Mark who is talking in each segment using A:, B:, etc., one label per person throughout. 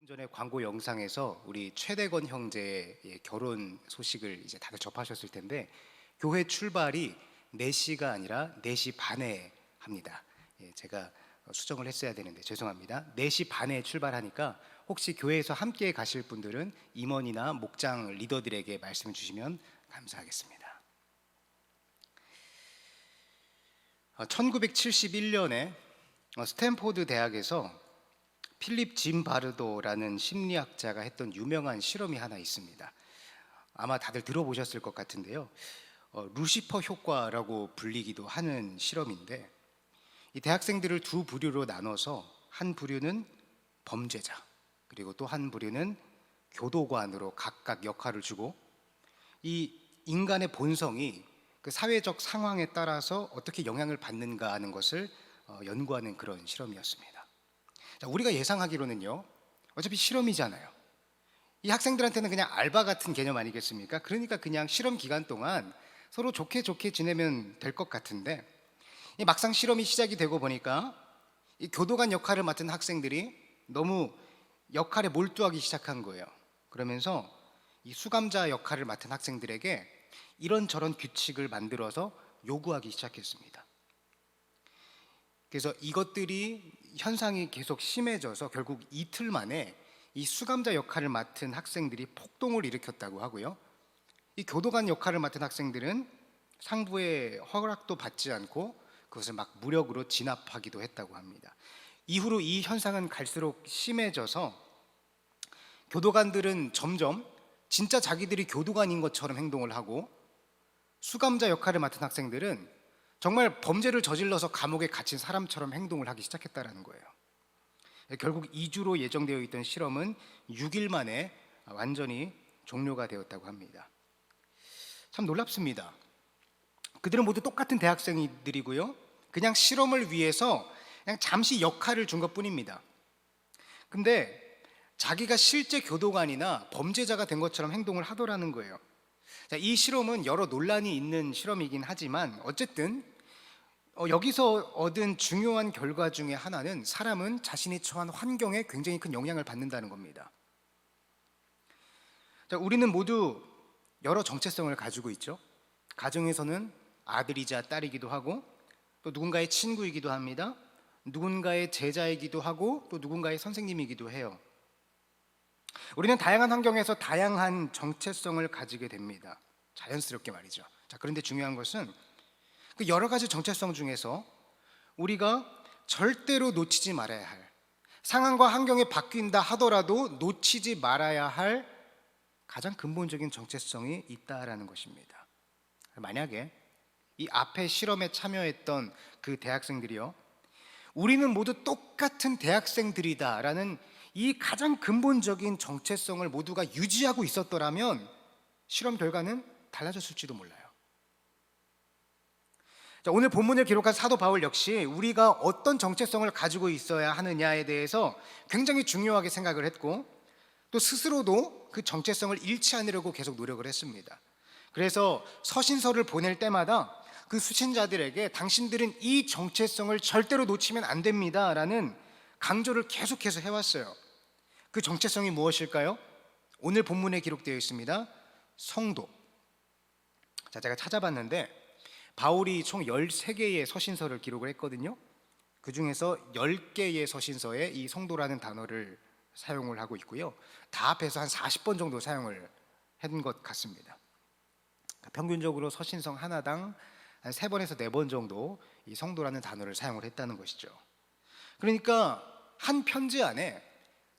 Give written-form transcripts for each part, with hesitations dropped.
A: 전에 광고 영상에서 우리 최대건 형제의 결혼 소식을 이제 다들 접하셨을 텐데, 교회 출발이 4시가 아니라 4시 반에 합니다. 제가 수정을 했어야 되는데 죄송합니다. 4시 반에 출발하니까 혹시 교회에서 함께 가실 분들은 임원이나 목장 리더들에게 말씀 주시면 감사하겠습니다. 1971년에 스탠포드 대학에서 필립 짐 바르도라는 심리학자가 했던 유명한 실험이 하나 있습니다. 아마 다들 들어보셨을 것 같은데요. 루시퍼 효과라고 불리기도 하는 실험인데, 이 대학생들을 두 부류로 나눠서 한 부류는 범죄자, 그리고 또 한 부류는 교도관으로 각각 역할을 주고, 이 인간의 본성이 그 사회적 상황에 따라서 어떻게 영향을 받는가 하는 것을 연구하는 그런 실험이었습니다. 자, 우리가 예상하기로는요, 어차피 실험이잖아요. 이 학생들한테는 그냥 알바 같은 개념 아니겠습니까? 그러니까 그냥 실험 기간 동안 서로 좋게 좋게 지내면 될 것 같은데, 이 막상 실험이 시작이 되고 보니까 이 교도관 역할을 맡은 학생들이 너무 역할에 몰두하기 시작한 거예요. 그러면서 이 수감자 역할을 맡은 학생들에게 이런저런 규칙을 만들어서 요구하기 시작했습니다. 그래서 이것들이 현상이 계속 심해져서 결국 이틀 만에 이 수감자 역할을 맡은 학생들이 폭동을 일으켰다고 하고요. 이 교도관 역할을 맡은 학생들은 상부의 허락도 받지 않고 그것을 막 무력으로 진압하기도 했다고 합니다. 이후로 이 현상은 갈수록 심해져서 교도관들은 점점 진짜 자기들이 교도관인 것처럼 행동을 하고, 수감자 역할을 맡은 학생들은 정말 범죄를 저질러서 감옥에 갇힌 사람처럼 행동을 하기 시작했다는 거예요. 결국 2주로 예정되어 있던 실험은 6일 만에 완전히 종료가 되었다고 합니다. 참 놀랍습니다. 그들은 모두 똑같은 대학생들이고요, 그냥 실험을 위해서 그냥 잠시 역할을 준 것뿐입니다. 근데 자기가 실제 교도관이나 범죄자가 된 것처럼 행동을 하더라는 거예요. 자, 이 실험은 여러 논란이 있는 실험이긴 하지만 어쨌든 여기서 얻은 중요한 결과 중에 하나는 사람은 자신이 처한 환경에 굉장히 큰 영향을 받는다는 겁니다. 자, 우리는 모두 여러 정체성을 가지고 있죠. 가정에서는 아들이자 딸이기도 하고, 또 누군가의 친구이기도 합니다. 누군가의 제자이기도 하고, 또 누군가의 선생님이기도 해요. 우리는 다양한 환경에서 다양한 정체성을 가지게 됩니다. 자연스럽게 말이죠. 자, 그런데 중요한 것은 그 여러 가지 정체성 중에서 우리가 절대로 놓치지 말아야 할, 상황과 환경이 바뀐다 하더라도 놓치지 말아야 할 가장 근본적인 정체성이 있다라는 것입니다. 만약에 이 앞에 실험에 참여했던 그 대학생들이요, 우리는 모두 똑같은 대학생들이다라는 이 가장 근본적인 정체성을 모두가 유지하고 있었더라면 실험 결과는 달라졌을지도 몰라요. 자, 오늘 본문을 기록한 사도 바울 역시 우리가 어떤 정체성을 가지고 있어야 하느냐에 대해서 굉장히 중요하게 생각을 했고, 또 스스로도 그 정체성을 잃지 않으려고 계속 노력을 했습니다. 그래서 서신서를 보낼 때마다 그 수신자들에게 당신들은 이 정체성을 절대로 놓치면 안 됩니다 라는 강조를 계속해서 해왔어요. 그 정체성이 무엇일까요? 오늘 본문에 기록되어 있습니다. 성도. 자, 제가 찾아봤는데 바울이 총 13개의 서신서를 기록을 했거든요. 그 중에서 10개의 서신서에 이 성도라는 단어를 사용을 하고 있고요, 다 합해서 한 40번 정도 사용을 한 것 같습니다. 평균적으로 서신서 하나당 한 3번에서 4번 정도 이 성도라는 단어를 사용을 했다는 것이죠. 그러니까 한 편지 안에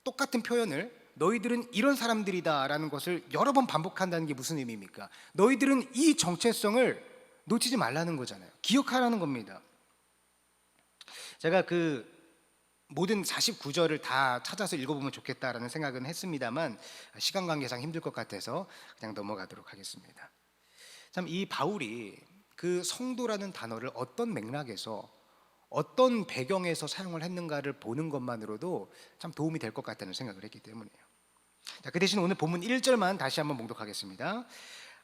A: 똑같은 표현을 너희들은 이런 사람들이다 라는 것을 여러 번 반복한다는 게 무슨 의미입니까? 너희들은 이 정체성을 놓치지 말라는 거잖아요. 기억하라는 겁니다. 제가 그 모든 49절을 다 찾아서 읽어보면 좋겠다라는 생각은 했습니다만 시간 관계상 힘들 것 같아서 그냥 넘어가도록 하겠습니다. 참, 이 바울이 그 성도라는 단어를 어떤 맥락에서 어떤 배경에서 사용을 했는가를 보는 것만으로도 참 도움이 될 것 같다는 생각을 했기 때문이에요. 자, 그 대신 오늘 본문 1절만 다시 한번 봉독하겠습니다.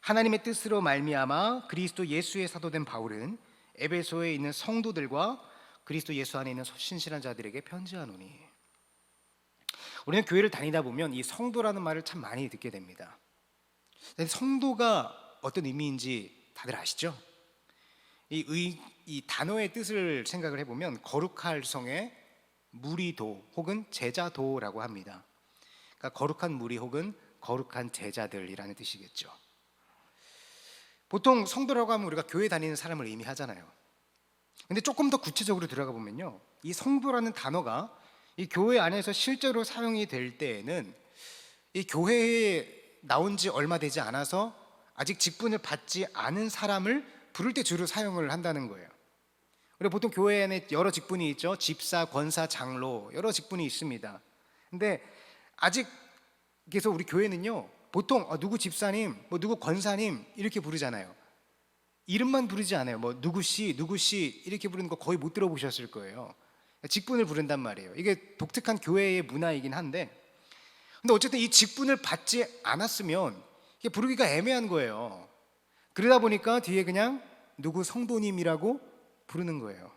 A: 하나님의 뜻으로 말미암아 그리스도 예수의 사도된 바울은 에베소에 있는 성도들과 그리스도 예수 안에 있는 신실한 자들에게 편지하노니. 우리는 교회를 다니다 보면 이 성도라는 말을 참 많이 듣게 됩니다. 근데 성도가 어떤 의미인지 다들 아시죠? 이 단어의 뜻을 생각을 해보면 거룩할 성의 무리도 혹은 제자도라고 합니다. 그러니까 거룩한 무리 혹은 거룩한 제자들이라는 뜻이겠죠. 보통 성도라고 하면 우리가 교회 다니는 사람을 의미하잖아요. 근데 조금 더 구체적으로 들어가 보면요, 이 성도라는 단어가 이 교회 안에서 실제로 사용이 될 때에는 이 교회에 나온 지 얼마 되지 않아서 아직 직분을 받지 않은 사람을 부를 때 주로 사용을 한다는 거예요. 우리가 보통 교회 안에 여러 직분이 있죠. 집사, 권사, 장로, 여러 직분이 있습니다. 근데 아직 그래서 우리 교회는요, 보통 누구 집사님, 뭐 누구 권사님 이렇게 부르잖아요. 이름만 부르지 않아요. 뭐 누구 씨 이렇게 부르는 거 거의 못 들어보셨을 거예요. 직분을 부른단 말이에요. 이게 독특한 교회의 문화이긴 한데, 근데 어쨌든 이 직분을 받지 않았으면 이게 부르기가 애매한 거예요. 그러다 보니까 뒤에 그냥 누구 성도님이라고 부르는 거예요.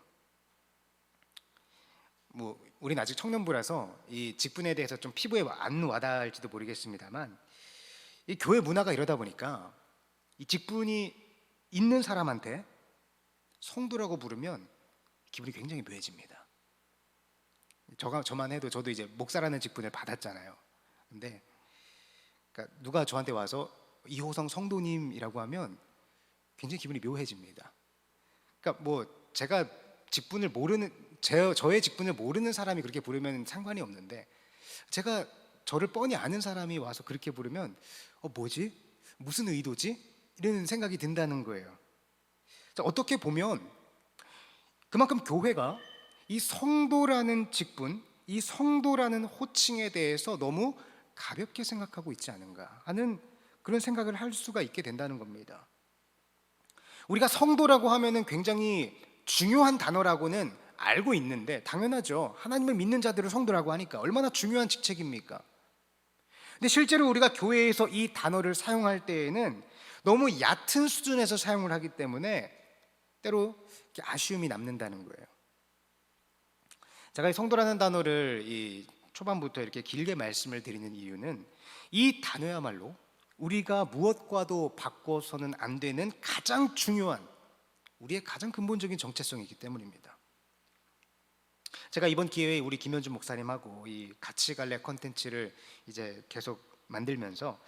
A: 뭐 우린 아직 청년부라서 이 직분에 대해서 좀 피부에 안 와닿을지도 모르겠습니다만, 이 교회 문화가 이러다 보니까 이 직분이 있는 사람한테 성도라고 부르면 기분이 굉장히 묘해집니다. 저만 해도 저도 이제 목사라는 직분을 받았잖아요. 근데 그러니까 누가 저한테 와서 이호성 성도님이라고 하면 굉장히 기분이 묘해집니다. 그러니까 뭐 제가 직분을 모르는 저의 직분을 모르는 사람이 그렇게 부르면 상관이 없는데, 제가 저를 뻔히 아는 사람이 와서 그렇게 부르면 뭐지? 무슨 의도지? 이런 생각이 든다는 거예요. 자, 어떻게 보면 그만큼 교회가 이 성도라는 직분, 이 성도라는 호칭에 대해서 너무 가볍게 생각하고 있지 않은가 하는 그런 생각을 할 수가 있게 된다는 겁니다. 우리가 성도라고 하면은 굉장히 중요한 단어라고는 알고 있는데, 당연하죠. 하나님을 믿는 자들을 성도라고 하니까 얼마나 중요한 직책입니까? 근데 실제로 우리가 교회에서 이 단어를 사용할 때에는 너무 얕은 수준에서 사용을 하기 때문에 때로 아쉬움이 남는다는 거예요. 제가 이 성도라는 단어를 이 초반부터 이렇게 길게 말씀을 드리는 이유는 이 단어야말로 우리가 무엇과도 바꿔서는 안 되는 가장 중요한, 우리의 가장 근본적인 정체성이기 때문입니다. 제가 이번 기회에 우리 김현준 목사님하고 이 같이 갈래 컨텐츠를 이제 계속 만들면서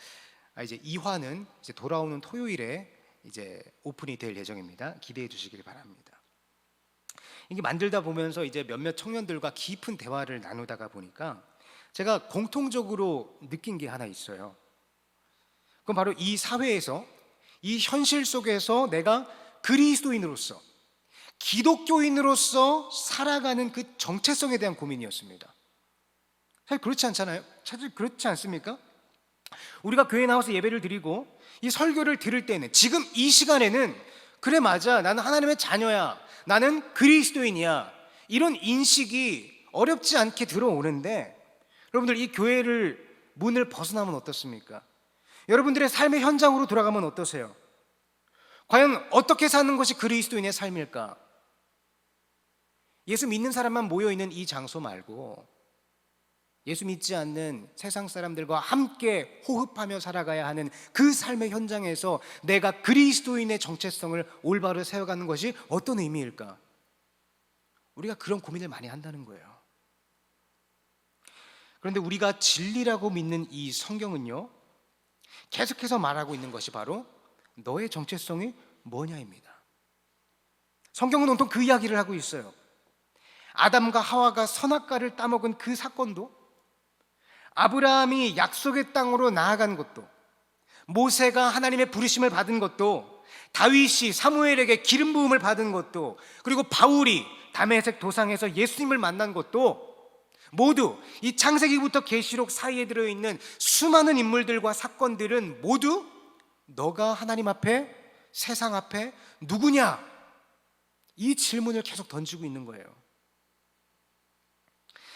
A: 이제 2화는 이제 돌아오는 토요일에 이제 오픈이 될 예정입니다. 기대해 주시길 바랍니다. 이게 만들다 보면서 이제 몇몇 청년들과 깊은 대화를 나누다가 보니까 제가 공통적으로 느낀 게 하나 있어요. 그건 바로 이 사회에서, 이 현실 속에서 내가 그리스도인으로서, 기독교인으로서 살아가는 그 정체성에 대한 고민이었습니다. 사실 그렇지 않잖아요? 사실 그렇지 않습니까? 우리가 교회 나와서 예배를 드리고 이 설교를 들을 때는, 지금 이 시간에는 그래 맞아, 나는 하나님의 자녀야, 나는 그리스도인이야, 이런 인식이 어렵지 않게 들어오는데, 여러분들 이 교회를 문을 벗어나면 어떻습니까? 여러분들의 삶의 현장으로 돌아가면 어떠세요? 과연 어떻게 사는 것이 그리스도인의 삶일까? 예수 믿는 사람만 모여있는 이 장소 말고 예수 믿지 않는 세상 사람들과 함께 호흡하며 살아가야 하는 그 삶의 현장에서 내가 그리스도인의 정체성을 올바로 세워가는 것이 어떤 의미일까? 우리가 그런 고민을 많이 한다는 거예요. 그런데 우리가 진리라고 믿는 이 성경은요, 계속해서 말하고 있는 것이 바로 너의 정체성이 뭐냐입니다. 성경은 온통 그 이야기를 하고 있어요. 아담과 하와가 선악과를 따먹은 그 사건도, 아브라함이 약속의 땅으로 나아간 것도, 모세가 하나님의 부르심을 받은 것도, 다윗이 사무엘에게 기름 부음을 받은 것도, 그리고 바울이 다메섹 도상에서 예수님을 만난 것도, 모두 이 창세기부터 계시록 사이에 들어있는 수많은 인물들과 사건들은 모두 너가 하나님 앞에, 세상 앞에 누구냐? 이 질문을 계속 던지고 있는 거예요.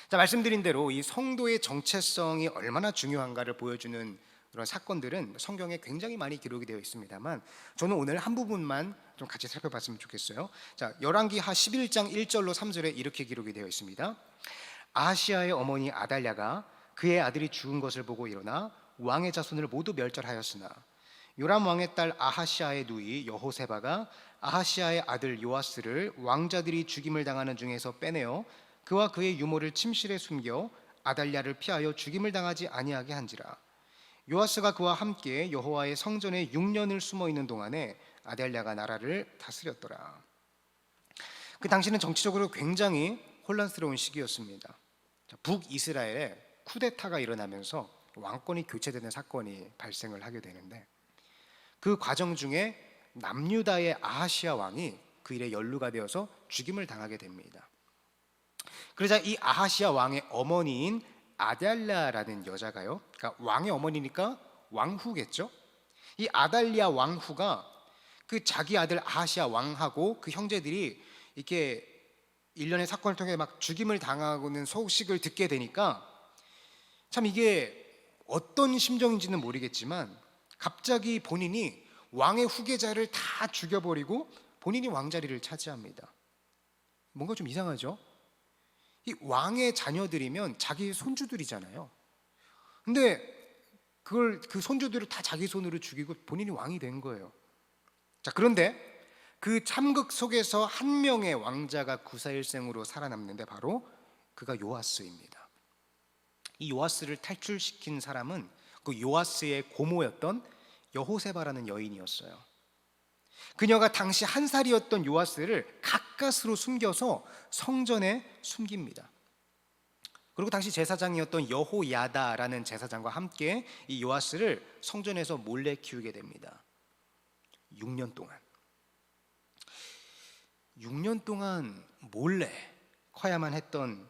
A: 자, 말씀드린 대로 이 성도의 정체성이 얼마나 중요한가를 보여주는 그런 사건들은 성경에 굉장히 많이 기록이 되어 있습니다만, 저는 오늘 한 부분만 좀 같이 살펴봤으면 좋겠어요. 자, 열왕기하 11장 1절로 3절에 이렇게 기록이 되어 있습니다. 아하시아의 어머니 아달랴가 그의 아들이 죽은 것을 보고 일어나 왕의 자손을 모두 멸절하였으나 요람 왕의 딸 아하시아의 누이 여호세바가 아하시아의 아들 요아스를 왕자들이 죽임을 당하는 중에서 빼내어 그와 그의 유모를 침실에 숨겨 아달랴를 피하여 죽임을 당하지 아니하게 한지라. 요아스가 그와 함께 여호와의 성전에 6년을 숨어 있는 동안에 아달랴가 나라를 다스렸더라. 그 당시는 정치적으로 굉장히 혼란스러운 시기였습니다. 북이스라엘에 쿠데타가 일어나면서 왕권이 교체되는 사건이 발생을 하게 되는데, 그 과정 중에 남유다의 아하시아 왕이 그 일에 연루가 되어서 죽임을 당하게 됩니다. 그러자 이 아하시아 왕의 어머니인 아달랴라는 여자가요, 그러니까 왕의 어머니니까 왕후겠죠. 이 아달랴 왕후가 그 자기 아들 아하시아 왕하고 그 형제들이 이렇게 일련의 사건을 통해 막 죽임을 당하고는 소식을 듣게 되니까 참 이게 어떤 심정인지는 모르겠지만 갑자기 본인이 왕의 후계자를 다 죽여버리고 본인이 왕자리를 차지합니다. 뭔가 좀 이상하죠? 이 왕의 자녀들이면 자기 손주들이잖아요. 근데 그걸 그 손주들을 다 자기 손으로 죽이고 본인이 왕이 된 거예요. 자, 그런데 그 참극 속에서 한 명의 왕자가 구사일생으로 살아남는데 바로 그가 요아스입니다. 이 요아스를 탈출시킨 사람은 그 요아스의 고모였던 여호세바라는 여인이었어요. 그녀가 당시 한 살이었던 요아스를 가까스로 숨겨서 성전에 숨깁니다. 그리고 당시 제사장이었던 여호야다라는 제사장과 함께 이 요아스를 성전에서 몰래 키우게 됩니다. 6년 동안 몰래 커야만 했던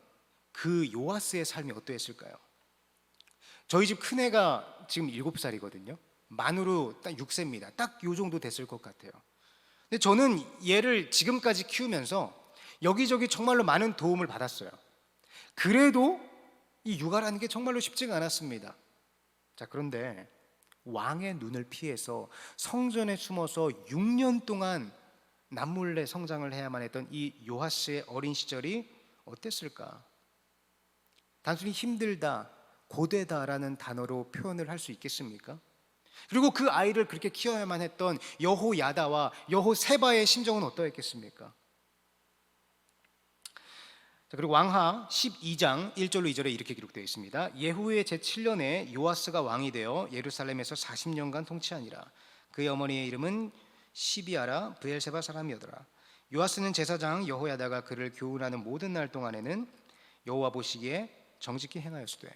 A: 그 요아스의 삶이 어떠했을까요? 저희 집 큰애가 지금 7살이거든요. 만으로 딱 6세입니다. 딱 요 정도 됐을 것 같아요. 근데 저는 얘를 지금까지 키우면서 여기저기 정말로 많은 도움을 받았어요. 그래도 이 육아라는 게 정말로 쉽지가 않았습니다. 자, 그런데 왕의 눈을 피해서 성전에 숨어서 6년 동안 남몰래 성장을 해야만 했던 이 요아스의 어린 시절이 어땠을까? 단순히 힘들다, 고되다라는 단어로 표현을 할 수 있겠습니까? 그리고 그 아이를 그렇게 키워야만 했던 여호야다와 여호세바의 심정은 어떠했겠습니까? 자, 그리고 왕하 12장 1절로 2절에 이렇게 기록되어 있습니다. 예후의 제7년에 요아스가 왕이 되어 예루살렘에서 40년간 통치하니라. 그의 어머니의 이름은 시비아라 브엘세바 사람이었더라. 요아스는 제사장 여호야다가 그를 교훈하는 모든 날 동안에는 여호와 보시기에 정직히 행하였으되.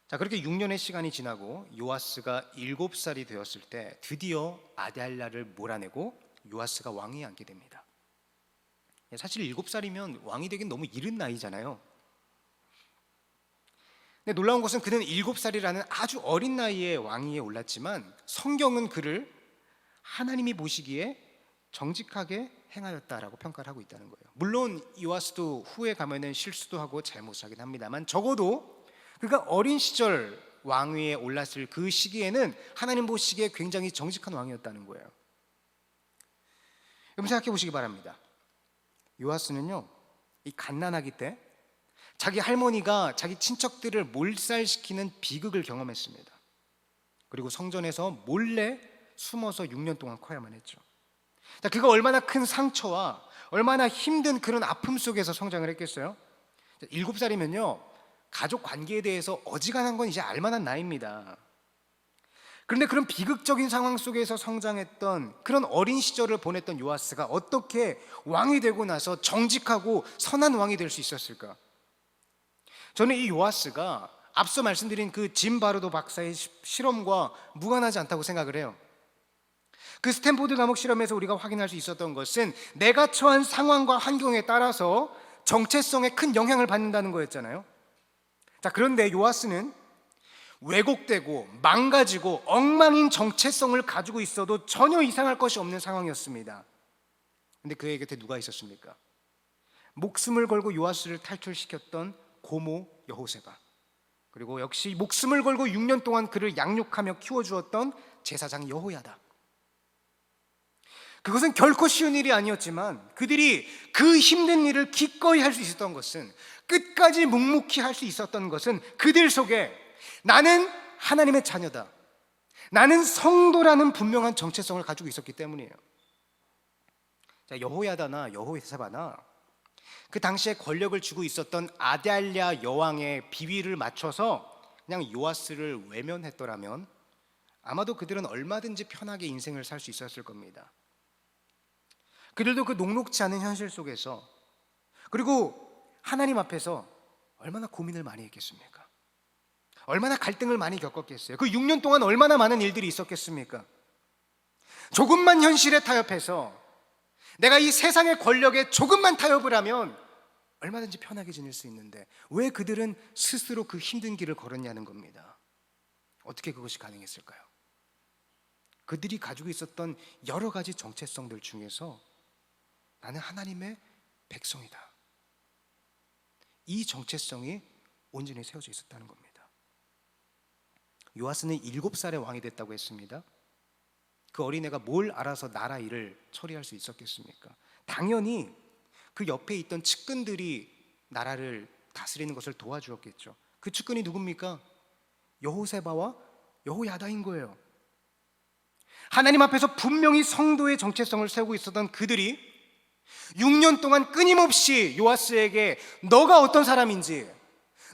A: 자, 그렇게 6년의 시간이 지나고 요아스가 7살이 되었을 때 드디어 아달랴를 몰아내고 요아스가 왕위에 앉게 됩니다. 사실 7살이면 왕이 되긴 너무 이른 나이잖아요. 근데 놀라운 것은 그는 7살이라는 아주 어린 나이에 왕위에 올랐지만 성경은 그를 하나님이 보시기에 정직하게 행하였다라고 평가를 하고 있다는 거예요. 물론 요아스도 후에 가면은 실수도 하고 잘못을 하긴 합니다만 적어도 그가 어린 시절 왕위에 올랐을 그 시기에는 하나님 보시기에 굉장히 정직한 왕이었다는 거예요. 여러분 생각해 보시기 바랍니다. 요아스는요, 이 갓난아기 때 자기 할머니가 자기 친척들을 몰살시키는 비극을 경험했습니다. 그리고 성전에서 몰래 숨어서 6년 동안 커야만 했죠. 자, 그가 얼마나 큰 상처와 얼마나 힘든 그런 아픔 속에서 성장을 했겠어요? 7살이면요 가족 관계에 대해서 어지간한 건 이제 알만한 나이입니다. 그런데 그런 비극적인 상황 속에서 성장했던 그런 어린 시절을 보냈던 요아스가 어떻게 왕이 되고 나서 정직하고 선한 왕이 될 수 있었을까? 저는 이 요아스가 앞서 말씀드린 그 짐 바르도 박사의 실험과 무관하지 않다고 생각을 해요. 그 스탠포드 감옥 실험에서 우리가 확인할 수 있었던 것은 내가 처한 상황과 환경에 따라서 정체성에 큰 영향을 받는다는 거였잖아요. 자, 그런데 요아스는 왜곡되고 망가지고 엉망인 정체성을 가지고 있어도 전혀 이상할 것이 없는 상황이었습니다. 근데 그의 곁에 누가 있었습니까? 목숨을 걸고 요아스를 탈출시켰던 고모 여호세바, 그리고 역시 목숨을 걸고 6년 동안 그를 양육하며 키워주었던 제사장 여호야다. 그것은 결코 쉬운 일이 아니었지만 그들이 그 힘든 일을 기꺼이 할 수 있었던 것은, 끝까지 묵묵히 할 수 있었던 것은 그들 속에 나는 하나님의 자녀다, 나는 성도라는 분명한 정체성을 가지고 있었기 때문이에요. 자, 여호야다나 여호세바나 그 당시에 권력을 쥐고 있었던 아달랴 여왕의 비위를 맞춰서 그냥 요아스를 외면했더라면 아마도 그들은 얼마든지 편하게 인생을 살 수 있었을 겁니다. 그들도 그 녹록지 않은 현실 속에서, 그리고 하나님 앞에서 얼마나 고민을 많이 했겠습니까? 얼마나 갈등을 많이 겪었겠어요? 그 6년 동안 얼마나 많은 일들이 있었겠습니까? 조금만 현실에 타협해서 내가 이 세상의 권력에 조금만 타협을 하면 얼마든지 편하게 지낼 수 있는데 왜 그들은 스스로 그 힘든 길을 걸었냐는 겁니다. 어떻게 그것이 가능했을까요? 그들이 가지고 있었던 여러 가지 정체성들 중에서 나는 하나님의 백성이다, 이 정체성이 온전히 세워져 있었다는 겁니다. 요아스는 7살에 왕이 됐다고 했습니다. 그 어린애가 뭘 알아서 나라 일을 처리할 수 있었겠습니까? 당연히 그 옆에 있던 측근들이 나라를 다스리는 것을 도와주었겠죠. 그 측근이 누굽니까? 여호세바와 여호야다인 거예요. 하나님 앞에서 분명히 성도의 정체성을 세우고 있었던 그들이 6년 동안 끊임없이 요아스에게 너가 어떤 사람인지,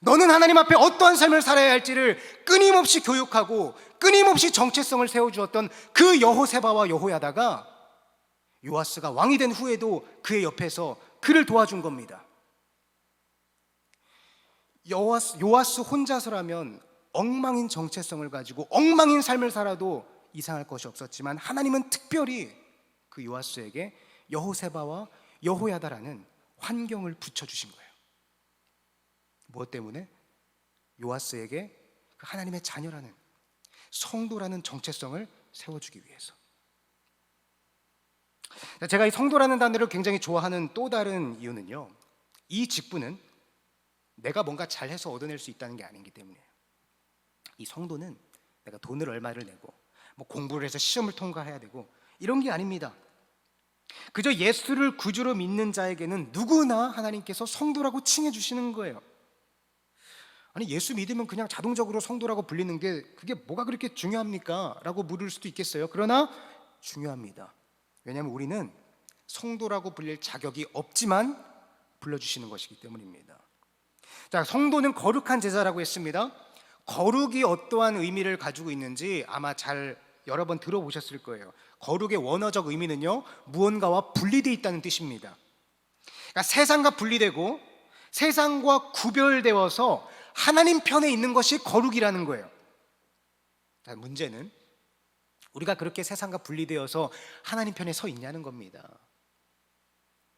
A: 너는 하나님 앞에 어떠한 삶을 살아야 할지를 끊임없이 교육하고 끊임없이 정체성을 세워주었던 그 여호세바와 여호야다가 요아스가 왕이 된 후에도 그의 옆에서 그를 도와준 겁니다. 요아스 혼자서라면 엉망인 정체성을 가지고 엉망인 삶을 살아도 이상할 것이 없었지만 하나님은 특별히 그 요아스에게 여호세바와 여호야다라는 환경을 붙여주신 거예요. 무엇 때문에? 요아스에게 그 하나님의 자녀라는, 성도라는 정체성을 세워주기 위해서. 제가 이 성도라는 단어를 굉장히 좋아하는 또 다른 이유는요, 이 직분은 내가 뭔가 잘해서 얻어낼 수 있다는 게 아니기 때문이에요. 이 성도는 내가 돈을 얼마를 내고 뭐 공부를 해서 시험을 통과해야 되고 이런 게 아닙니다. 그저 예수를 구주로 믿는 자에게는 누구나 하나님께서 성도라고 칭해 주시는 거예요. 아니, 예수 믿으면 그냥 자동적으로 성도라고 불리는 게 그게 뭐가 그렇게 중요합니까? 라고 물을 수도 있겠어요. 그러나 중요합니다. 왜냐하면 우리는 성도라고 불릴 자격이 없지만 불러주시는 것이기 때문입니다. 자, 성도는 거룩한 제자라고 했습니다. 거룩이 어떠한 의미를 가지고 있는지 아마 잘 여러 번 들어보셨을 거예요. 거룩의 원어적 의미는요, 무언가와 분리되어 있다는 뜻입니다. 그러니까 세상과 분리되고 세상과 구별되어서 하나님 편에 있는 것이 거룩이라는 거예요. 자, 문제는 우리가 그렇게 세상과 분리되어서 하나님 편에 서 있냐는 겁니다.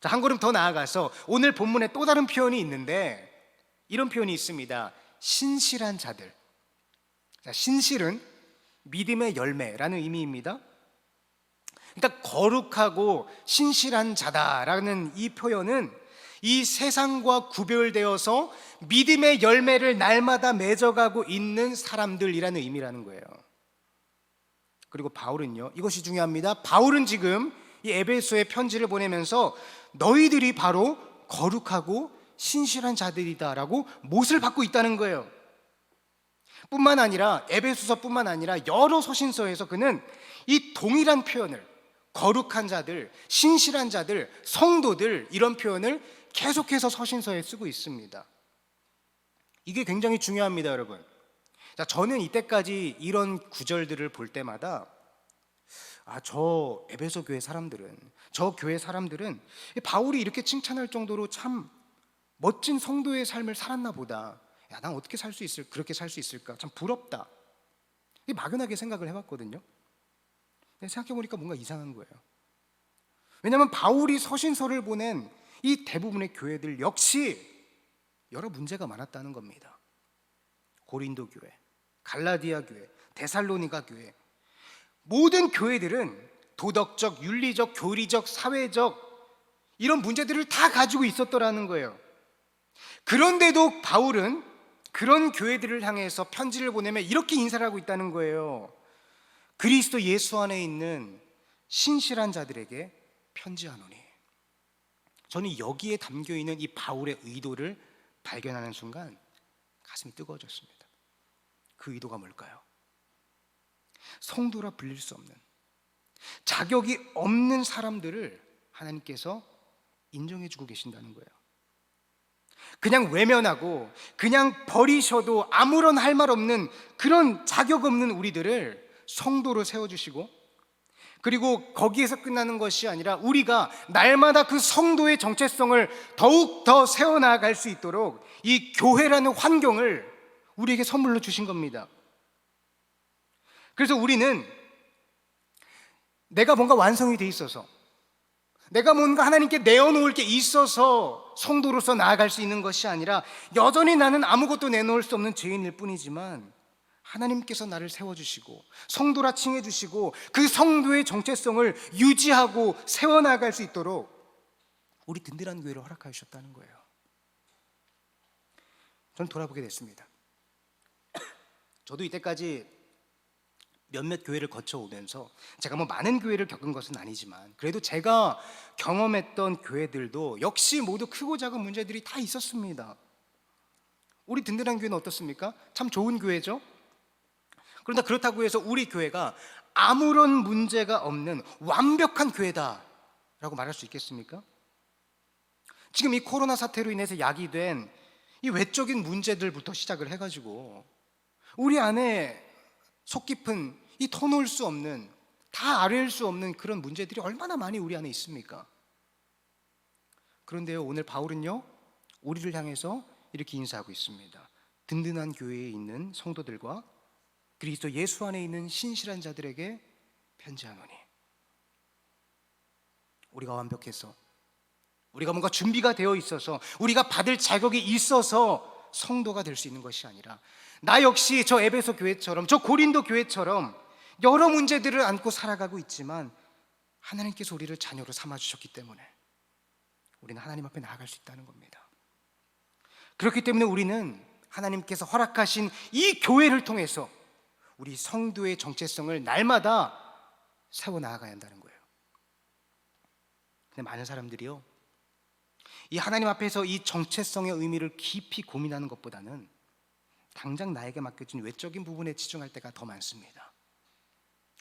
A: 자, 한 걸음 더 나아가서 오늘 본문에 또 다른 표현이 있는데 이런 표현이 있습니다. 신실한 자들. 자, 신실은 믿음의 열매라는 의미입니다. 그러니까 거룩하고 신실한 자다라는 이 표현은 이 세상과 구별되어서 믿음의 열매를 날마다 맺어가고 있는 사람들이라는 의미라는 거예요. 그리고 바울은요, 이것이 중요합니다. 바울은 지금 이 에베소에 편지를 보내면서 너희들이 바로 거룩하고 신실한 자들이다라고 못을 받고 있다는 거예요. 뿐만 아니라 에베소서뿐만 아니라 여러 서신서에서 그는 이 동일한 표현을, 거룩한 자들, 신실한 자들, 성도들, 이런 표현을 계속해서 서신서에 쓰고 있습니다. 이게 굉장히 중요합니다, 여러분. 자, 저는 이때까지 이런 구절들을 볼 때마다 저 에베소 교회 사람들은, 저 교회 사람들은 바울이 이렇게 칭찬할 정도로 참 멋진 성도의 삶을 살았나 보다. 야, 난 어떻게 살 수 있을, 그렇게 살 수 있을까? 참 부럽다. 막연하게 생각을 해봤거든요. 근데 생각해보니까 뭔가 이상한 거예요. 왜냐하면 바울이 서신서를 보낸 이 대부분의 교회들 역시 여러 문제가 많았다는 겁니다. 고린도 교회, 갈라디아 교회, 데살로니가 교회, 모든 교회들은 도덕적, 윤리적, 교리적, 사회적 이런 문제들을 다 가지고 있었더라는 거예요. 그런데도 바울은 그런 교회들을 향해서 편지를 보내며 이렇게 인사를 하고 있다는 거예요. 그리스도 예수 안에 있는 신실한 자들에게 편지하노니. 저는 여기에 담겨있는 이 바울의 의도를 발견하는 순간 가슴이 뜨거워졌습니다. 그 의도가 뭘까요? 성도라 불릴 수 없는, 자격이 없는 사람들을 하나님께서 인정해주고 계신다는 거예요. 그냥 외면하고 그냥 버리셔도 아무런 할 말 없는 그런 자격 없는 우리들을 성도로 세워주시고, 그리고 거기에서 끝나는 것이 아니라 우리가 날마다 그 성도의 정체성을 더욱 더 세워나갈 수 있도록 이 교회라는 환경을 우리에게 선물로 주신 겁니다. 그래서 우리는 내가 뭔가 완성이 돼 있어서, 내가 뭔가 하나님께 내어놓을 게 있어서 성도로서 나아갈 수 있는 것이 아니라, 여전히 나는 아무것도 내놓을 수 없는 죄인일 뿐이지만 하나님께서 나를 세워주시고 성도라 칭해주시고 그 성도의 정체성을 유지하고 세워나갈 수 있도록 우리 든든한 교회를 허락하셨다는 거예요. 저는 돌아보게 됐습니다. 저도 이때까지 몇몇 교회를 거쳐오면서 제가 뭐 많은 교회를 겪은 것은 아니지만, 그래도 제가 경험했던 교회들도 역시 모두 크고 작은 문제들이 다 있었습니다. 우리 든든한 교회는 어떻습니까? 참 좋은 교회죠. 그런데 그렇다고 해서 우리 교회가 아무런 문제가 없는 완벽한 교회다라고 말할 수 있겠습니까? 지금 이 코로나 사태로 인해서 야기된 이 외적인 문제들부터 시작을 해가지고 우리 안에 속 깊은 이 터놓을 수 없는, 다 아뢰일 수 없는 그런 문제들이 얼마나 많이 우리 안에 있습니까? 그런데요, 오늘 바울은요, 우리를 향해서 이렇게 인사하고 있습니다. 든든한 교회에 있는 성도들과 그리스도 예수 안에 있는 신실한 자들에게 편지하노니. 우리가 완벽해서, 우리가 뭔가 준비가 되어 있어서, 우리가 받을 자격이 있어서 성도가 될 수 있는 것이 아니라, 나 역시 저 에베소 교회처럼, 저 고린도 교회처럼 여러 문제들을 안고 살아가고 있지만 하나님께서 우리를 자녀로 삼아주셨기 때문에 우리는 하나님 앞에 나아갈 수 있다는 겁니다. 그렇기 때문에 우리는 하나님께서 허락하신 이 교회를 통해서 우리 성도의 정체성을 날마다 세워나가야 한다는 거예요. 근데 많은 사람들이요, 이 하나님 앞에서 이 정체성의 의미를 깊이 고민하는 것보다는 당장 나에게 맡겨진 외적인 부분에 치중할 때가 더 많습니다.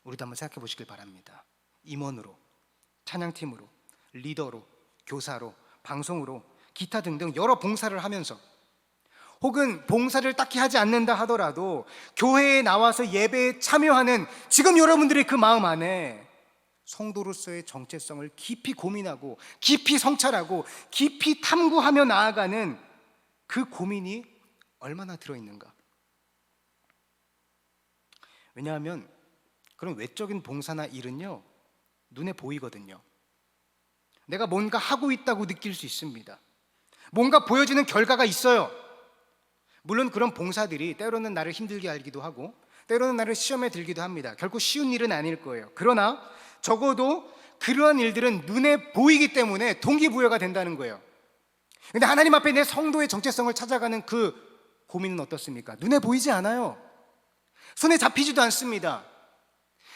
A: 우리도 한번 생각해 보시길 바랍니다. 임원으로, 찬양팀으로, 리더로, 교사로, 방송으로, 기타 등등 여러 봉사를 하면서, 혹은 봉사를 딱히 하지 않는다 하더라도 교회에 나와서 예배에 참여하는 지금 여러분들의 그 마음 안에 성도로서의 정체성을 깊이 고민하고 깊이 성찰하고 깊이 탐구하며 나아가는 그 고민이 얼마나 들어있는가. 왜냐하면 그런 외적인 봉사나 일은요, 눈에 보이거든요. 내가 뭔가 하고 있다고 느낄 수 있습니다. 뭔가 보여지는 결과가 있어요. 물론 그런 봉사들이 때로는 나를 힘들게 하기도 하고 때로는 나를 시험에 들기도 합니다. 결코 쉬운 일은 아닐 거예요. 그러나 적어도 그러한 일들은 눈에 보이기 때문에 동기부여가 된다는 거예요. 근데 하나님 앞에 내 성도의 정체성을 찾아가는 그 고민은 어떻습니까? 눈에 보이지 않아요. 손에 잡히지도 않습니다.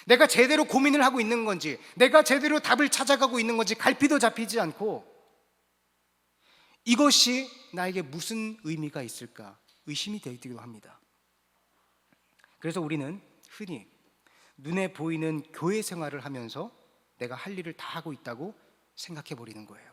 A: 내가 제대로 고민을 하고 있는 건지, 내가 제대로 답을 찾아가고 있는 건지 갈피도 잡히지 않고, 이것이 나에게 무슨 의미가 있을까 의심이 되기도 합니다. 그래서 우리는 흔히 눈에 보이는 교회 생활을 하면서 내가 할 일을 다 하고 있다고 생각해 버리는 거예요.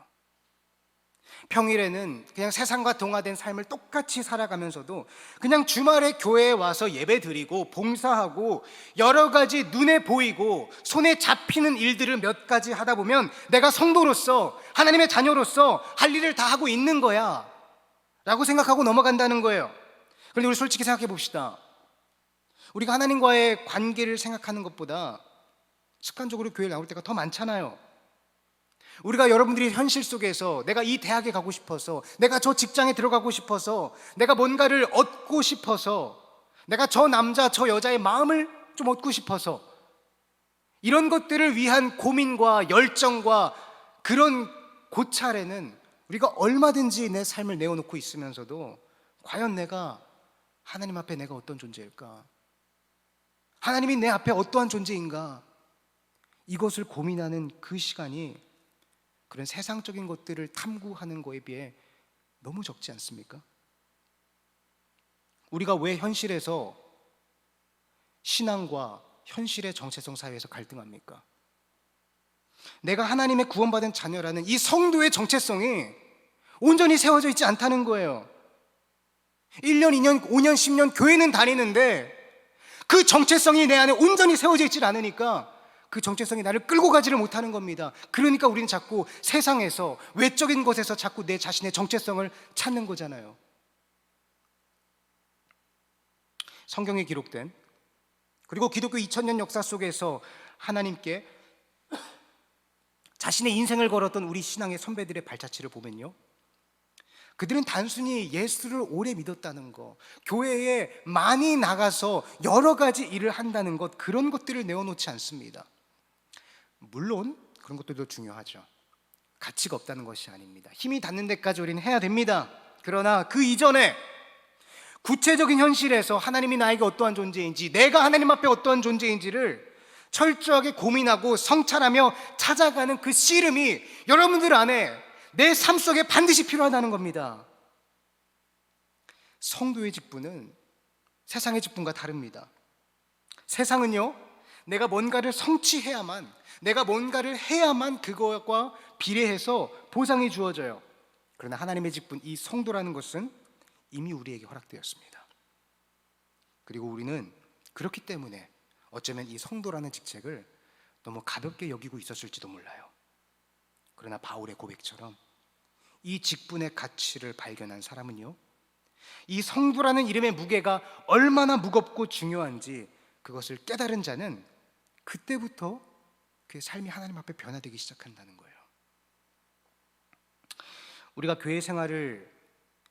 A: 평일에는 그냥 세상과 동화된 삶을 똑같이 살아가면서도 그냥 주말에 교회에 와서 예배 드리고 봉사하고 여러 가지 눈에 보이고 손에 잡히는 일들을 몇 가지 하다 보면 내가 성도로서, 하나님의 자녀로서 할 일을 다 하고 있는 거야 라고 생각하고 넘어간다는 거예요. 그런데 우리 솔직히 생각해 봅시다. 우리가 하나님과의 관계를 생각하는 것보다 습관적으로 교회에 나올 때가 더 많잖아요. 우리가 여러분들이 현실 속에서 내가 이 대학에 가고 싶어서, 내가 저 직장에 들어가고 싶어서, 내가 뭔가를 얻고 싶어서, 내가 저 남자 저 여자의 마음을 좀 얻고 싶어서, 이런 것들을 위한 고민과 열정과 그런 고찰에는 우리가 얼마든지 내 삶을 내어놓고 있으면서도 과연 내가 하나님 앞에 내가 어떤 존재일까? 하나님이 내 앞에 어떠한 존재인가? 이것을 고민하는 그 시간이 그런 세상적인 것들을 탐구하는 거에 비해 너무 적지 않습니까? 우리가 왜 현실에서 신앙과 현실의 정체성 사이에서 갈등합니까? 내가 하나님의 구원받은 자녀라는 이 성도의 정체성이 온전히 세워져 있지 않다는 거예요. 1년, 2년, 5년, 10년 교회는 다니는데 그 정체성이 내 안에 온전히 세워져 있지 않으니까 그 정체성이 나를 끌고 가지를 못하는 겁니다. 그러니까 우리는 자꾸 세상에서, 외적인 것에서 자꾸 내 자신의 정체성을 찾는 거잖아요. 성경에 기록된, 그리고 기독교 2000년 역사 속에서 하나님께 자신의 인생을 걸었던 우리 신앙의 선배들의 발자취를 보면요, 그들은 단순히 예수를 오래 믿었다는 것, 교회에 많이 나가서 여러 가지 일을 한다는 것, 그런 것들을 내어놓지 않습니다. 물론 그런 것들도 중요하죠. 가치가 없다는 것이 아닙니다. 힘이 닿는 데까지 우리는 해야 됩니다. 그러나 그 이전에 구체적인 현실에서 하나님이 나에게 어떠한 존재인지, 내가 하나님 앞에 어떠한 존재인지를 철저하게 고민하고 성찰하며 찾아가는 그 씨름이 여러분들 안에, 내 삶 속에 반드시 필요하다는 겁니다. 성도의 직분은 세상의 직분과 다릅니다. 세상은요, 내가 뭔가를 성취해야만, 내가 뭔가를 해야만 그것과 비례해서 보상이 주어져요. 그러나 하나님의 직분, 이 성도라는 것은 이미 우리에게 허락되었습니다. 그리고 우리는 그렇기 때문에 어쩌면 이 성도라는 직책을 너무 가볍게 여기고 있었을지도 몰라요. 그러나 바울의 고백처럼 이 직분의 가치를 발견한 사람은요, 이 성도라는 이름의 무게가 얼마나 무겁고 중요한지 그것을 깨달은 자는 그때부터 그의 삶이 하나님 앞에 변화되기 시작한다는 거예요. 우리가 교회 생활을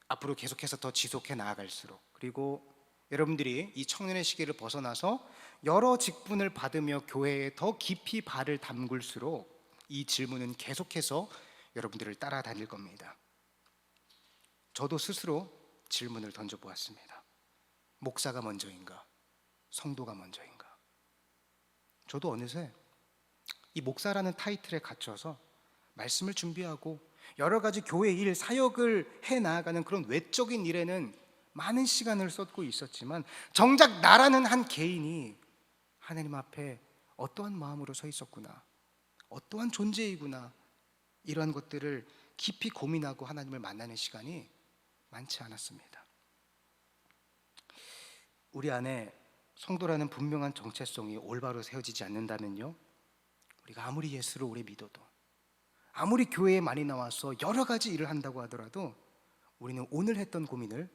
A: 앞으로 계속해서 더 지속해 나아갈수록, 그리고 여러분들이 이 청년의 시기를 벗어나서 여러 직분을 받으며 교회에 더 깊이 발을 담글수록 이 질문은 계속해서 여러분들을 따라다닐 겁니다. 저도 스스로 질문을 던져보았습니다. 목사가 먼저인가? 성도가 먼저인가? 저도 어느새 이 목사라는 타이틀에 갇혀서 말씀을 준비하고 여러 가지 교회 일, 사역을 해 나아가는 그런 외적인 일에는 많은 시간을 쏟고 있었지만, 정작 나라는 한 개인이 하나님 앞에 어떠한 마음으로 서 있었구나, 어떠한 존재이구나, 이러한 것들을 깊이 고민하고 하나님을 만나는 시간이 많지 않았습니다. 우리 안에 성도라는 분명한 정체성이 올바로 세워지지 않는다면요, 우리가 아무리 예수를 오래 믿어도, 아무리 교회에 많이 나와서 여러 가지 일을 한다고 하더라도 우리는 오늘 했던 고민을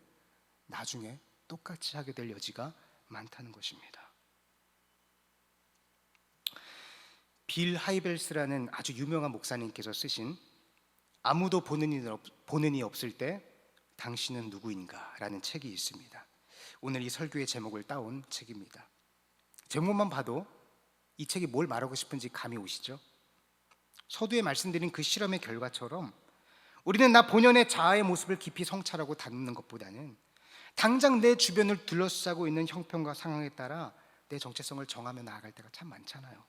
A: 나중에 똑같이 하게 될 여지가 많다는 것입니다. 빌 하이벨스라는 아주 유명한 목사님께서 쓰신 아무도 보는 이 없을 때 당신은 누구인가? 라는 책이 있습니다. 오늘 이 설교의 제목을 따온 책입니다. 제목만 봐도 이 책이 뭘 말하고 싶은지 감이 오시죠? 서두에 말씀드린 그 실험의 결과처럼 우리는 나 본연의 자아의 모습을 깊이 성찰하고 다듬는 것보다는 당장 내 주변을 둘러싸고 있는 형편과 상황에 따라 내 정체성을 정하며 나아갈 때가 참 많잖아요.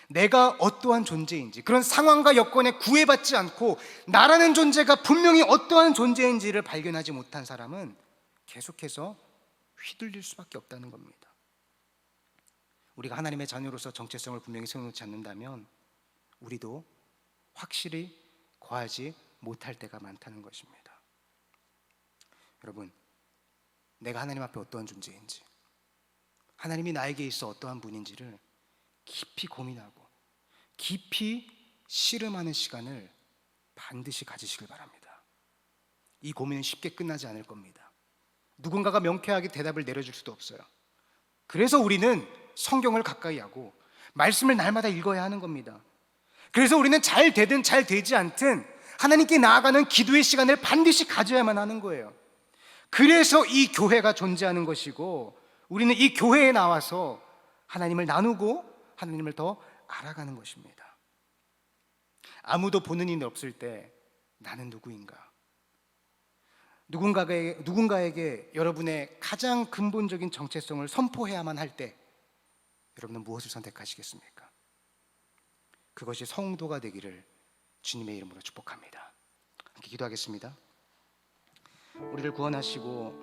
A: 내가 어떠한 존재인지, 그런 상황과 여건에 구애받지 않고 나라는 존재가 분명히 어떠한 존재인지를 발견하지 못한 사람은 계속해서 휘둘릴 수밖에 없다는 겁니다. 우리가 하나님의 자녀로서 정체성을 분명히 세워놓지 않는다면 우리도 확실히 거하지 못할 때가 많다는 것입니다. 여러분, 내가 하나님 앞에 어떠한 존재인지, 하나님이 나에게 있어 어떠한 분인지를 깊이 고민하고 깊이 씨름하는 시간을 반드시 가지시길 바랍니다. 이 고민은 쉽게 끝나지 않을 겁니다. 누군가가 명쾌하게 대답을 내려줄 수도 없어요. 그래서 우리는 성경을 가까이 하고 말씀을 날마다 읽어야 하는 겁니다. 그래서 우리는 잘 되든 잘 되지 않든 하나님께 나아가는 기도의 시간을 반드시 가져야만 하는 거예요. 그래서 이 교회가 존재하는 것이고, 우리는 이 교회에 나와서 하나님을 나누고 하나님을 더 알아가는 것입니다. 아무도 보는 이는 없을 때 나는 누구인가? 누군가에게 여러분의 가장 근본적인 정체성을 선포해야만 할 때 여러분은 무엇을 선택하시겠습니까? 그것이 성도가 되기를 주님의 이름으로 축복합니다. 함께 기도하겠습니다. 우리를 구원하시고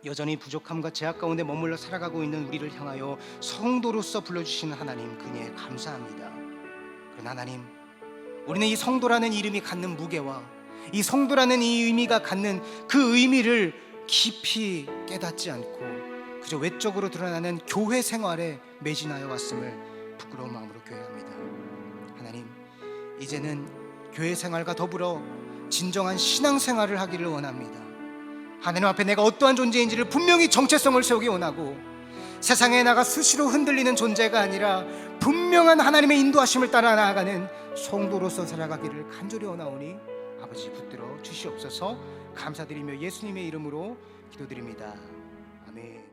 A: 여전히 부족함과 죄악 가운데 머물러 살아가고 있는 우리를 향하여 성도로서 불러주시는 하나님, 그에 감사합니다. 그러나 하나님, 우리는 이 성도라는 이름이 갖는 무게와 이 성도라는 이 의미가 갖는 그 의미를 깊이 깨닫지 않고 그저 외적으로 드러나는 교회 생활에 매진하여 왔음을 부끄러운 마음으로 교회합니다. 하나님, 이제는 교회 생활과 더불어 진정한 신앙 생활을 하기를 원합니다. 하나님 앞에 내가 어떠한 존재인지를 분명히 정체성을 세우기 원하고 세상에 나가 수시로 흔들리는 존재가 아니라 분명한 하나님의 인도하심을 따라 나아가는 성도로서 살아가기를 간절히 원하오니 아버지 붙들어 주시옵소서. 감사드리며 예수님의 이름으로 기도드립니다. 아멘.